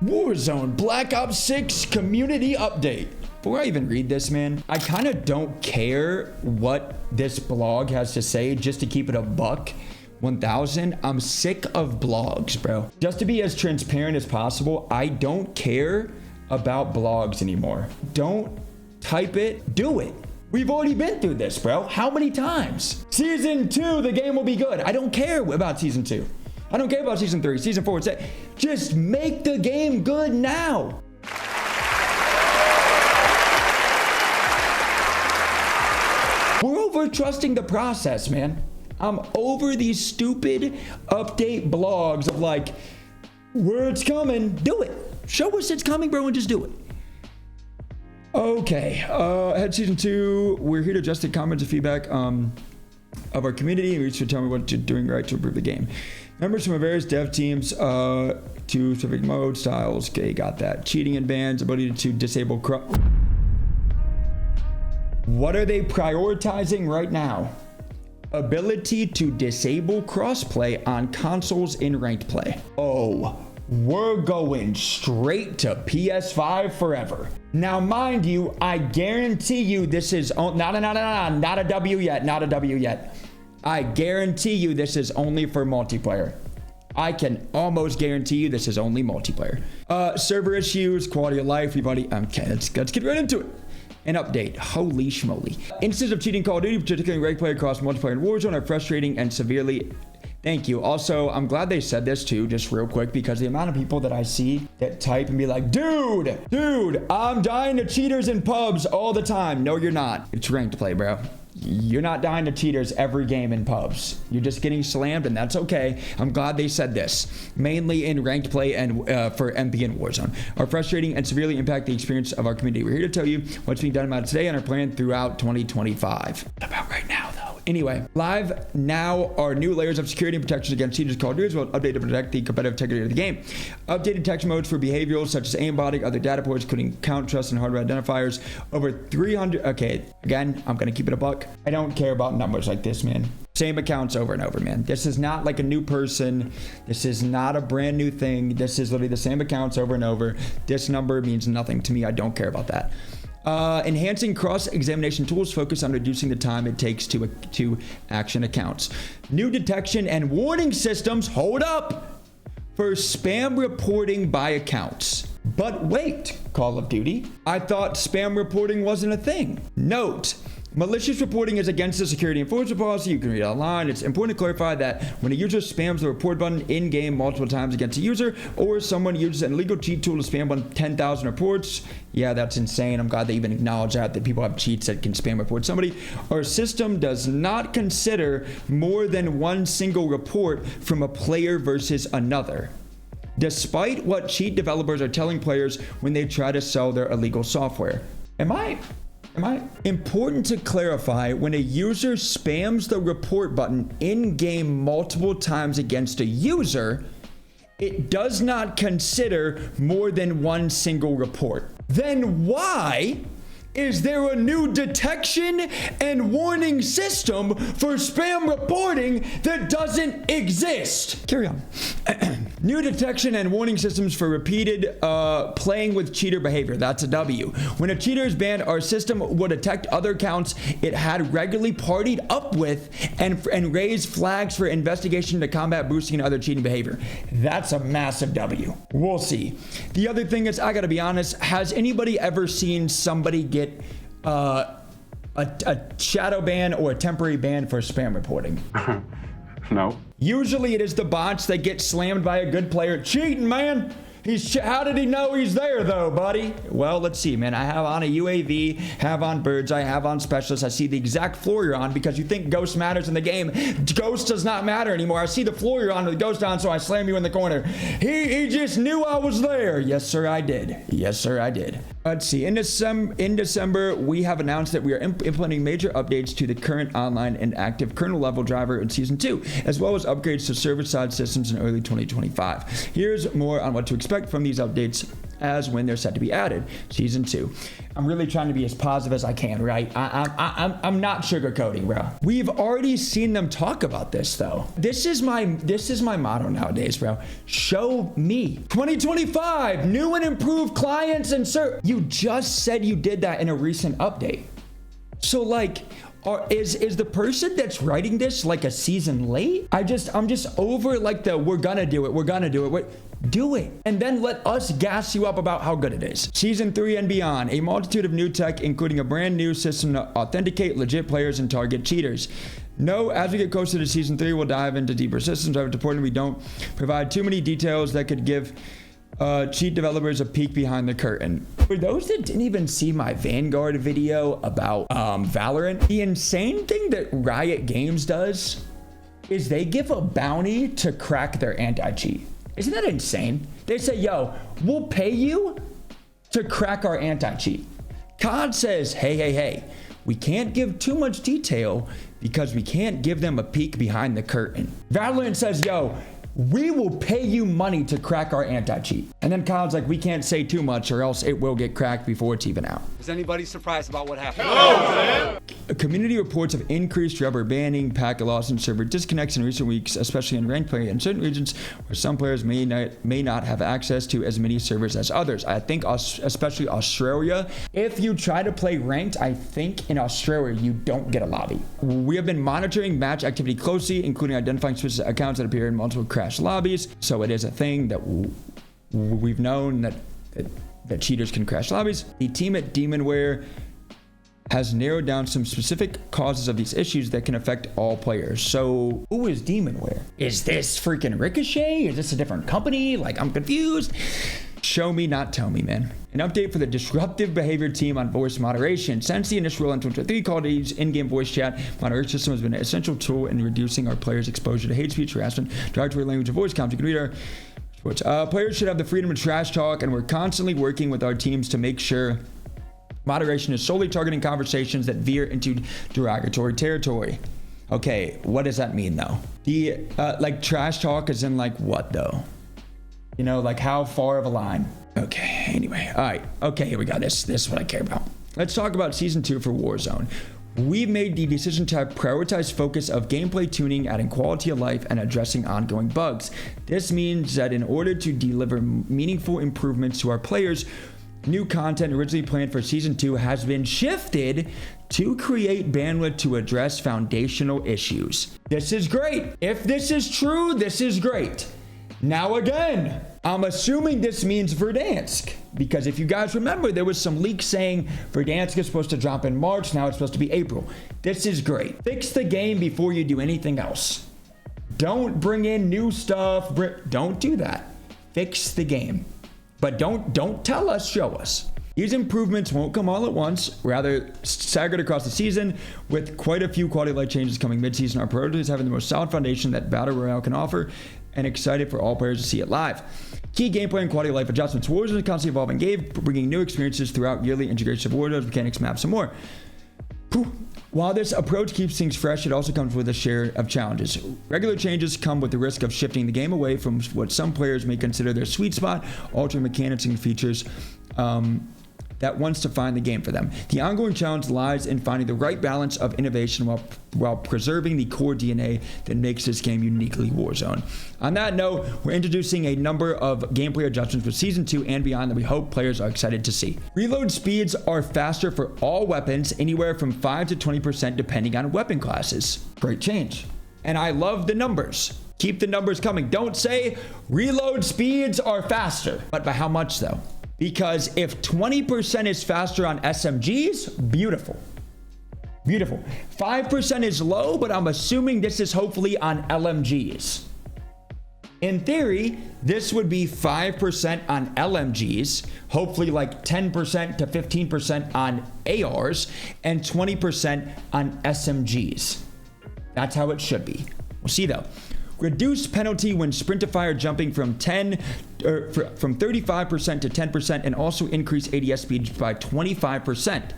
Warzone Black Ops 6 community update. Before I even read this, man, I kind of don't care what this blog has to say, just to keep it a buck 1000. I'm sick of blogs, bro. Just to be as transparent as possible, I don't care about blogs anymore. Don't type it, do it. We've already been through this, bro. How many times? Season 2, the game will be good. I don't care about season 2. I don't care about season 3, season 4. Just make the game good now. We're over trusting the process, man. I'm over these stupid update blogs of like, where it's coming, do it. Show us it's coming, bro, and just do it. Okay, ahead season 2, we're here to adjust the comments and feedback of our community, and you should tell me what you're doing right to improve the game. Members from our various dev teams to specific mode styles. Okay, got that. Cheating and bans, ability to disable What are they prioritizing right now? Ability to disable crossplay on consoles in ranked play. Oh, we're going straight to PS5 forever. Now, mind you, I guarantee you this is not a W yet, not a W yet. I guarantee you this is only for multiplayer. I can almost guarantee you this is only multiplayer. Server issues, quality of life, everybody. Okay, let's get right into it. An update. Holy schmoly. Instances of cheating Call of Duty, particularly in ranked play across multiplayer and Warzone, are frustrating and severely. Thank you. Also, I'm glad they said this too, just real quick, because the amount of people that I see that type and be like, dude, I'm dying to cheaters in pubs all the time. No, you're not. It's ranked play, bro. You're not dying to cheaters every game in pubs. You're just getting slammed, and that's okay. I'm glad they said this. Mainly in ranked play and for MP and Warzone are frustrating and severely impact the experience of our community. We're here to tell you what's being done about it today and our plan throughout 2025. About right now, though. Anyway, live now are new layers of security and protections against cheaters called dudes will update to protect the competitive integrity of the game. Updated text modes for behaviorals such as aimbotting, other data points, including count, trust, and hardware identifiers. Over 300. Okay, again, I'm gonna keep it a buck. I don't care about numbers like this, man. Same accounts over and over, man. This is not like a new person. This is not a brand new thing. This is literally the same accounts over and over. This number means nothing to me. I don't care about that. Enhancing cross-examination tools focus on reducing the time it takes to action accounts. New detection and warning systems, hold up, for spam reporting by accounts. But wait, Call of Duty, I thought spam reporting wasn't a thing. Note, malicious reporting is against the security enforcement policy. You can read it online. It's important to clarify that when a user spams the report button in-game multiple times against a user, or someone uses an illegal cheat tool to spam 10,000 reports, yeah, that's insane. I'm glad they even acknowledge that people have cheats that can spam report somebody. Our system does not consider more than one single report from a player versus another, despite what cheat developers are telling players when they try to sell their illegal software. Am I important to clarify, when a user spams the report button in-game multiple times against a user, it does not consider more than one single report. Then why is there a new detection and warning system for spam reporting that doesn't exist? Carry on. New detection and warning systems for repeated playing with cheater behavior. That's a W. When a cheater is banned, our system will detect other accounts it had regularly partied up with and raise flags for investigation to combat boosting and other cheating behavior. That's a massive W. We'll see. The other thing is, I gotta be honest, has anybody ever seen somebody get a shadow ban or a temporary ban for spam reporting? No. Usually it is the bots that get slammed by a good player. Cheating, man. How did he know he's there though, buddy? Well, let's see, man. I have on a UAV, have on birds, I have on specialists. I see the exact floor you're on because you think ghost matters in the game. Ghost does not matter anymore. I see the floor you're on with the ghost on, so I slam you in the corner. He just knew I was there. Yes, sir, I did. Yes, sir, I did. Let's see. In December, we have announced that we are implementing major updates to the current online and active kernel level driver in Season 2, as well as upgrades to server-side systems in early 2025. Here's more on what to expect from these updates as when they're set to be added. Season 2. I'm really trying to be as positive as I can, right? I'm not sugarcoating, bro. We've already seen them talk about this, though. This is my motto nowadays, bro. Show me. 2025, new and improved clients and you just said you did that in a recent update. So like, is the person that's writing this like a season late? I'm just over like the we're gonna do it. Do it, and then let us gas you up about how good it is. Season 3 and beyond, a multitude of new tech, including a brand new system to authenticate legit players and target cheaters. No, as we get closer to season 3, we'll dive into deeper systems. It's important we don't provide too many details that could give cheat developers a peek behind the curtain. For those that didn't even see my Vanguard video about Valorant, the insane thing that Riot Games does is they give a bounty to crack their anti-cheat. Isn't that insane? They say, yo, we'll pay you to crack our anti-cheat. COD says, hey, we can't give too much detail because we can't give them a peek behind the curtain. Valorant says, yo, we will pay you money to crack our anti-cheat. And then COD's like, we can't say too much or else it will get cracked before it's even out. Is anybody surprised about what happened? No, man. Community reports of increased rubber banding, packet loss, and server disconnects in recent weeks, especially in ranked play in certain regions where some players may not have access to as many servers as others. I think especially Australia. If you try to play ranked, I think in Australia you don't get a lobby. We have been monitoring match activity closely, including identifying specific accounts that appear in multiple crash lobbies. So it is a thing that we've known that cheaters can crash lobbies. The team at Demonware has narrowed down some specific causes of these issues that can affect all players. So who is Demonware? Is this freaking Ricochet? Is this a different company? Like, I'm confused. Show me, not tell me, man. An update for the disruptive behavior team on voice moderation. Since the initial role in 2023 call to use in-game voice chat, moderation system has been an essential tool in reducing our players' exposure to hate speech, harassment, derogatory language, and voice comms. You can read our reports. Players should have the freedom to trash talk, and we're constantly working with our teams to make sure moderation is solely targeting conversations that veer into derogatory territory. Okay, what does that mean though? The like trash talk is in like what though? You know, like how far of a line? Okay, anyway, all right. Okay, here we go. This is what I care about. Let's talk about season 2 for Warzone. We've made the decision to prioritize focus of gameplay tuning, adding quality of life, and addressing ongoing bugs. This means that in order to deliver meaningful improvements to our players, new content originally planned for season 2 has been shifted to create bandwidth to address foundational issues. This is great. If this is true, this is great. Now again, I'm assuming this means Verdansk, because if you guys remember, there was some leaks saying Verdansk is supposed to drop in March. Now it's supposed to be April. This is great. Fix the game before you do anything else. Don't bring in new stuff. Don't do that. Fix the game. But don't tell us, show us. These improvements won't come all at once, rather staggered across the season, with quite a few quality of life changes coming mid-season. Our priority is having the most solid foundation that Battle Royale can offer, and excited for all players to see it live. Key gameplay and quality of life adjustments. Warzone is a constantly evolving game, bringing new experiences throughout yearly integration of Warzone, mechanics, maps, and more. While this approach keeps things fresh, it also comes with a share of challenges. Regular changes come with the risk of shifting the game away from what some players may consider their sweet spot, altering mechanics and features that once defined the game for them. The ongoing challenge lies in finding the right balance of innovation while preserving the core DNA that makes this game uniquely Warzone. On that note, we're introducing a number of gameplay adjustments for Season 2 and beyond that we hope players are excited to see. Reload speeds are faster for all weapons, anywhere from 5 to 20% depending on weapon classes. Great change. And I love the numbers. Keep the numbers coming. Don't say reload speeds are faster. But by how much though? Because if 20% is faster on SMGs, beautiful. Beautiful. 5% is low, but I'm assuming this is hopefully on LMGs. In theory, this would be 5% on LMGs, hopefully like 10% to 15% on ARs, and 20% on SMGs. That's how it should be. We'll see though. Reduced penalty when sprintifire jumping from 35% to 10%, and also increase ADS speed by 25%.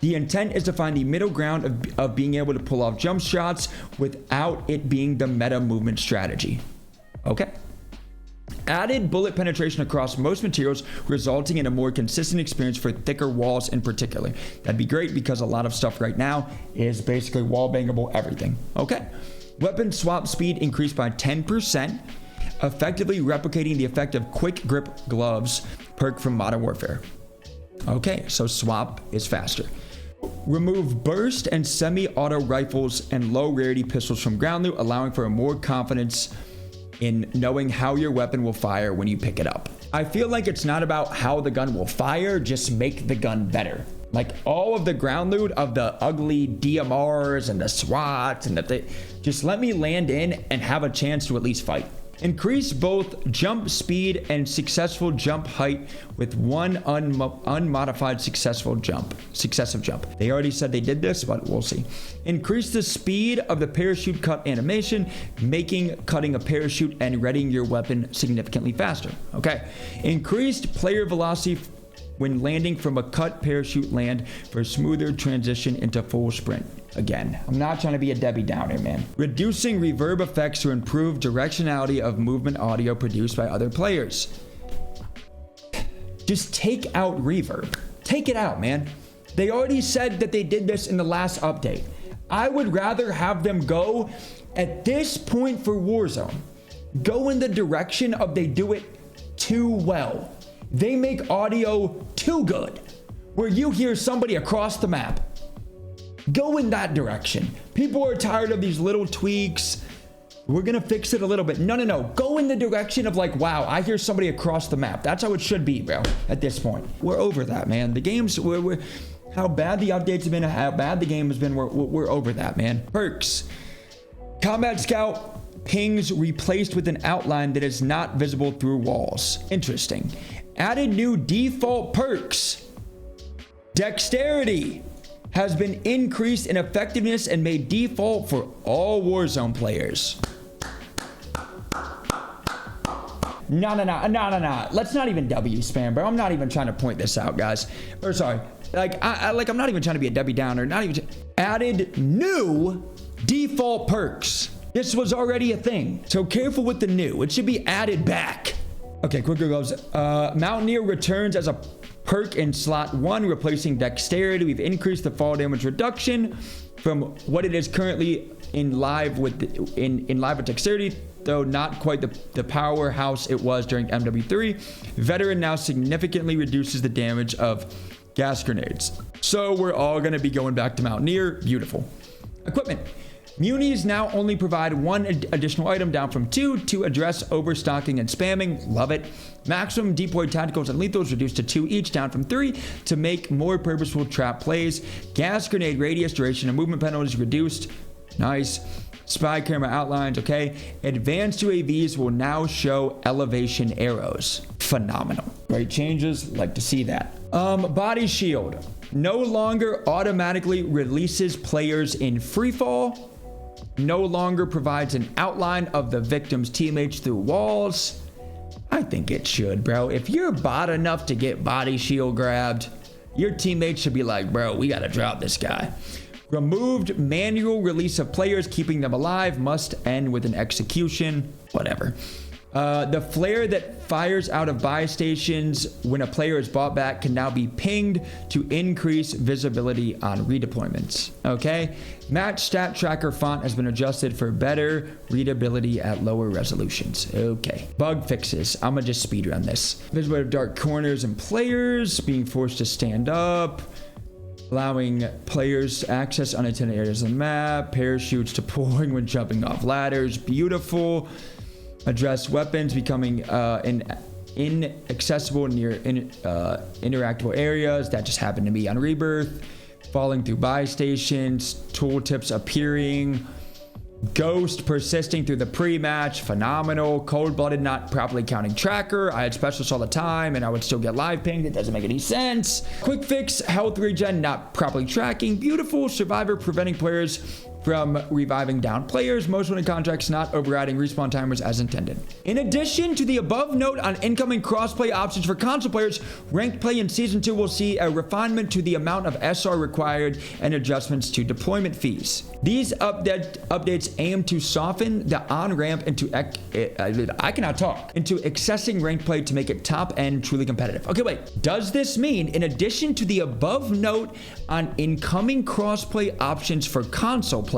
The intent is to find the middle ground of being able to pull off jump shots without it being the meta movement strategy. Okay. Added bullet penetration across most materials, resulting in a more consistent experience for thicker walls in particular. That'd be great because a lot of stuff right now is basically wall bangable everything. Okay. Weapon swap speed increased by 10%, effectively replicating the effect of quick grip gloves perk from Modern Warfare. Okay, so swap is faster. Remove burst and semi-auto rifles and low rarity pistols from ground loot, allowing for more confidence in knowing how your weapon will fire when you pick it up. I feel like it's not about how the gun will fire, just make the gun better. Like all of the ground loot of the ugly DMRs and the SWATs and just let me land in and have a chance to at least fight. Increase both jump speed and successful jump height with one unmodified successive jump. They already said they did this, but we'll see. Increase the speed of the parachute cut animation, making cutting a parachute and readying your weapon significantly faster. Okay. Increased player velocity when landing from a cut parachute land for smoother transition into full sprint. Again, I'm not trying to be a Debbie Downer, man. Reducing reverb effects to improve directionality of movement audio produced by other players. Just take out reverb. Take it out, man. They already said that they did this in the last update. I would rather have them go at this point for Warzone, go in the direction of they do it too well. They make audio too good, where you hear somebody across the map. Go in that direction. People are tired of these little tweaks. We're gonna fix it a little bit. No. Go in the direction of like, wow, I hear somebody across the map. That's how it should be, bro, at this point. We're over that, man. The game's, how bad the updates have been, how bad the game has been, we're over that, man. Perks. Combat Scout pings replaced with an outline that is not visible through walls. Interesting. Added new default perks. Dexterity has been increased in effectiveness and made default for all Warzone players. No. Let's not even W spam, bro. I'm not even trying to point this out, guys. Or sorry, I'm not even trying to be a Debbie Downer. Not even. Added new default perks. This was already a thing, so careful with the new. It should be added back. Okay, quicker gloves. Mountaineer returns as a perk in slot 1, replacing dexterity. We've increased the fall damage reduction from what it is currently in live with dexterity, though not quite the powerhouse it was during MW3. Veteran now significantly reduces the damage of gas grenades. So we're all going to be going back to Mountaineer. Beautiful. Equipment. Munis now only provide 1 additional item, down from 2, to address overstocking and spamming. Love it. Maximum deployed tacticals and lethals reduced to 2 each, down from 3, to make more purposeful trap plays. Gas grenade radius, duration, and movement penalties reduced. Nice. Spy camera outlines, okay. Advanced UAVs will now show elevation arrows. Phenomenal. Great changes. Like to see that. Body shield. No longer automatically releases players in freefall. No longer provides an outline of the victim's teammates through walls. I think it should, bro. If you're bot enough to get body shield grabbed, your teammates should be like, bro, we gotta drop this guy. Removed manual release of players, keeping them alive must end with an execution. Whatever. The flare that fires out of buy stations when a player is bought back can now be pinged to increase visibility on redeployments. Okay. Match stat tracker font has been adjusted for better readability at lower resolutions. Okay. Bug fixes. I'm gonna just speedrun this. Visibility of dark corners and players being forced to stand up. Allowing players access unattended areas of the map. Parachutes deploying when jumping off ladders. Beautiful. Address weapons becoming inaccessible near interactable areas. That just happened to me on Rebirth. Falling through buy stations. Tooltips appearing. Ghost persisting through the pre-match. Phenomenal. Cold-blooded not properly counting tracker. I had specialists all the time and I would still get live pinged. It doesn't make any sense. Quick fix. Health regen not properly tracking. Beautiful. Survivor preventing players from reviving down players, most winning contracts not overriding respawn timers as intended. In addition to the above note on incoming crossplay options for console players, ranked play in Season 2 will see a refinement to the amount of SR required and adjustments to deployment fees. These updates aim to soften the on-ramp into accessing ranked play to make it top-end truly competitive. Okay, wait. Does this mean, in addition to the above note on incoming crossplay options for console players,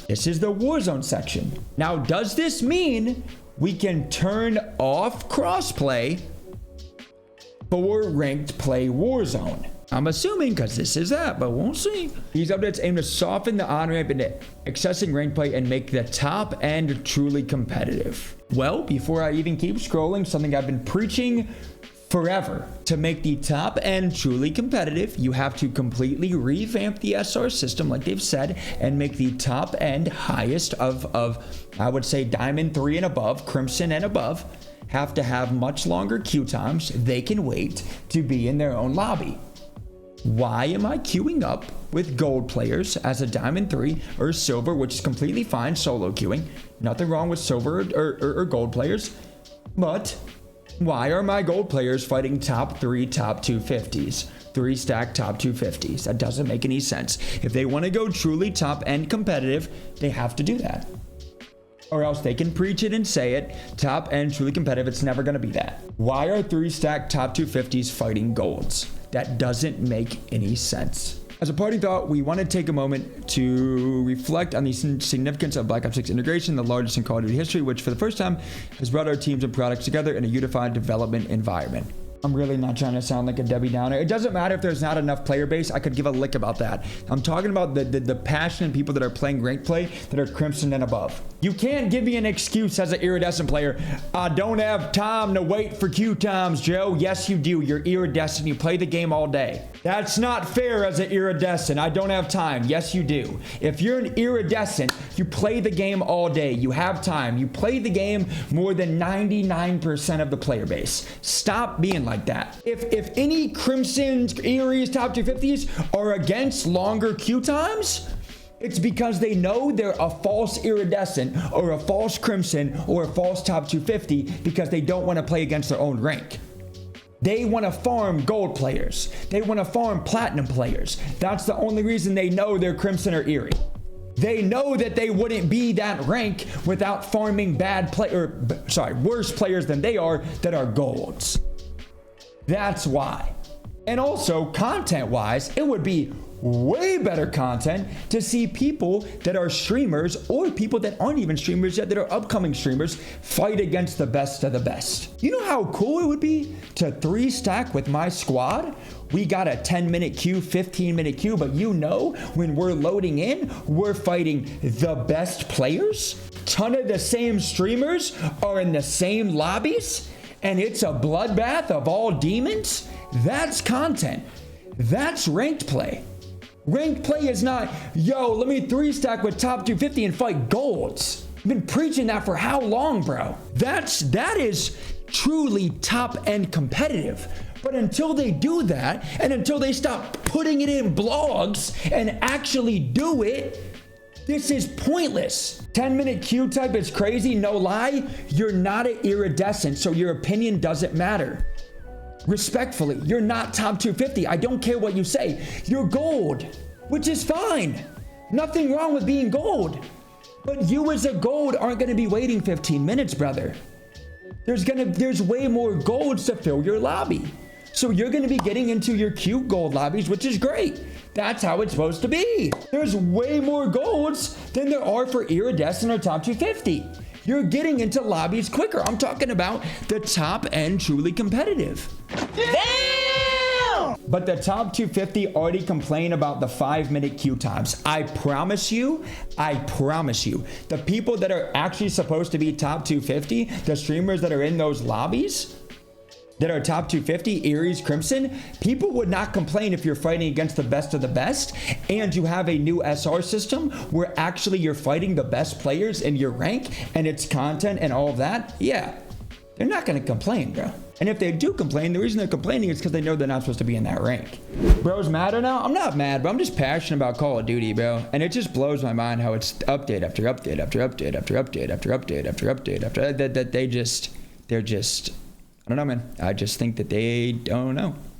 this is the Warzone section. Now, does this mean we can turn off crossplay for ranked play Warzone? I'm assuming, because this is that, but we'll see. These updates aim to soften the on-ramp into accessing ranked play and make the top end truly competitive. Well, before I even keep scrolling, something I've been preaching forever. To make the top end truly competitive, you have to completely revamp the SR system, like they've said, and make the top end highest of I would say Diamond 3 and above, Crimson and above, have to have much longer queue times. They can wait to be in their own lobby. Why am I queuing up with gold players as a Diamond 3 or silver, which is completely fine, solo queuing? Nothing wrong with silver or gold players. But why are my gold players fighting top 3, top 250s? 3 stack top 250s. That doesn't make any sense. If they want to go truly top end competitive, they have to do that. Or else they can preach it and say it, top end truly competitive. It's never going to be that. Why are 3 stack top 250s fighting golds? That doesn't make any sense. As a parting thought, we want to take a moment to reflect on the significance of Black Ops 6 integration, the largest in Call of Duty history, which for the first time has brought our teams and products together in a unified development environment. I'm really not trying to sound like a Debbie Downer. It doesn't matter if there's not enough player base. I could give a lick about that. I'm talking about the passionate people that are playing ranked play that are Crimson and above. You can't give me an excuse as an iridescent player. I don't have time to wait for queue times, Joe. Yes, you do. You're iridescent. You play the game all day. That's not fair as an iridescent. I don't have time. Yes, you do. If you're an iridescent, you play the game all day. You have time. You play the game more than 99% of the player base. Stop being like that. If any Crimson, Eries, top 250s are against longer queue times, it's because they know they're a false iridescent or a false Crimson or a false top 250 because they don't want to play against their own rank. They want to farm gold players. They want to farm platinum players. That's the only reason they know they're Crimson or Eerie. They know that they wouldn't be that rank without farming worse players than they are that are golds. That's why. And also, content-wise, it would be way better content to see people that are streamers or people that aren't even streamers yet, that are upcoming streamers, fight against the best of the best. You know how cool it would be to 3 stack with my squad? We got a 10-minute queue, 15-minute queue, but you know, when we're loading in, we're fighting the best players. Ton of the same streamers are in the same lobbies, and it's a bloodbath of all demons. That's content. That's ranked play. Ranked play is not, yo, let me 3 stack with top 250 and fight golds. I've been preaching that for how long, bro? That is truly top end competitive. But until they do that, and until they stop putting it in blogs and actually do it, this is pointless. 10-minute queue type is crazy, no lie. You're not an iridescent, so your opinion doesn't matter. Respectfully, you're not top 250. I don't care what you say. You're gold, which is fine. Nothing wrong with being gold. But you as a gold aren't gonna be waiting 15 minutes, brother. There's way more golds to fill your lobby. So you're gonna be getting into your cute gold lobbies, which is great. That's how it's supposed to be. There's way more golds than there are for iridescent or top 250. You're getting into lobbies quicker. I'm talking about the top end truly competitive. Damn! But the top 250 already complain about the 5-minute queue times. I promise you, the people that are actually supposed to be top 250, the streamers that are in those lobbies, that are top 250, Aries, Crimson, people would not complain if you're fighting against the best of the best and you have a new SR system where actually you're fighting the best players in your rank and it's content and all of that. Yeah, they're not gonna complain, bro. And if they do complain, the reason they're complaining is because they know they're not supposed to be in that rank. Bro's mad right now? I'm not mad, but I'm just passionate about Call of Duty, bro. And it just blows my mind how it's update after update after update after update after update after update after that they're just, I don't know, man. I just think that they don't know.